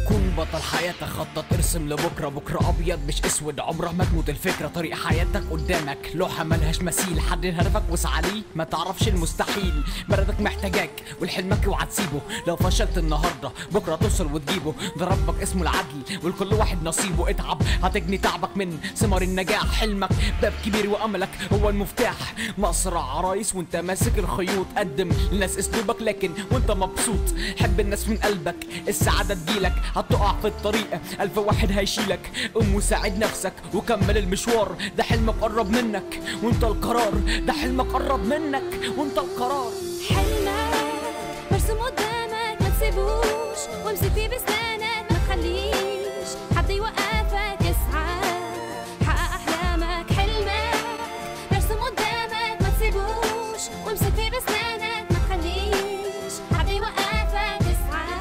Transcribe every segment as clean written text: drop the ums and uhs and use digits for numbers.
كون بطل حياتك، خطط ارسم لبكره، بكره ابيض مش اسود، عمرها ما تموت الفكره، طريق حياتك قدامك لوحه ملهاش مثيل، حدد هدفك واسعى ليه، ما تعرفش المستحيل، بلدك محتاجاك والحلمك اوعى تسيبه، لو فشلت النهارده بكره توصل وتجيبه، ده ربك اسمه العدل ولكل واحد نصيبه، اتعب هتجني تعبك من ثمار النجاح، حلمك باب كبير واملك هو المفتاح، مصرع عرايس وانت ماسك الخيوط، قدم للناس اسلوبك لكن وانت مبسوط، حب الناس من قلبك السعاده تجيلك، هتقع في الطريق ألف واحد هيشيلك، قوم وساعد نفسك وكمل المشوار، ده حلمك قرب منك وانت القرار، ده حلمك قرب منك وانت القرار. حلمك مرسوم قدامك ما تسيبوش، وامسك فيه بسنانك ما تخليش حد يوقفك، اسعى حقق احلامك، حلمك مرسوم قدامك ما تسيبوش، وامسك فيه بسنانك ما تخليش حد يوقفك، اسعى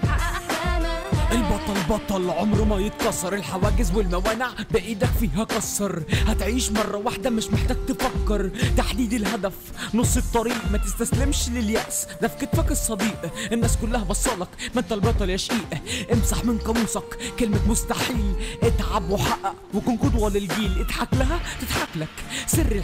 حقق احلامك. البطل بطل عمره ما يتكسر، الحواجز والموانع بايدك فيها كسر، هتعيش مرة واحدة مش محتاج تفكر، تحديد الهدف نص الطريق، ما تستسلمش لليأس ده في كتفك الصديق، الناس كلها بصالك ما انت البطل يا شقيق، امسح من قاموسك كلمة مستحيل، اتعب وحقق وكن قدوة للجيل، اضحك لها تضحك لك، سر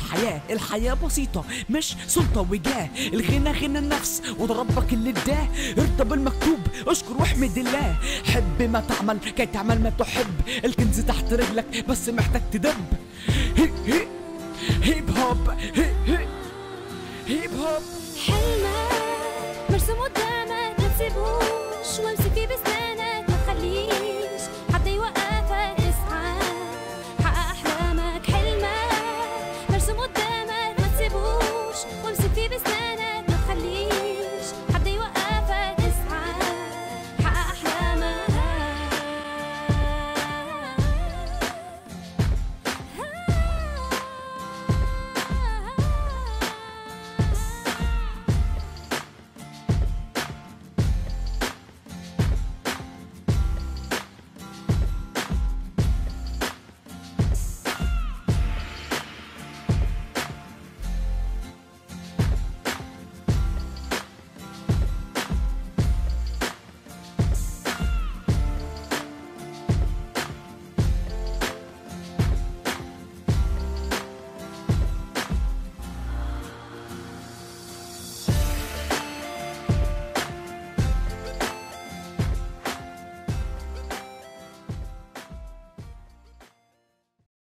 الحياة بسيطة مش سلطة وجاه، الغنى غنى النفس وده ربك اللي اداه، ارضى بالمكتوب اشكر واحمد الله، حب ما تعمل كي تعمل ما تحب، الكنز تحت رجلك بس محتاج تدب، هيب هوب هيب هوب. حلمك مرسوم قدامك ما تسيبوش، وامسك فيه بسنانك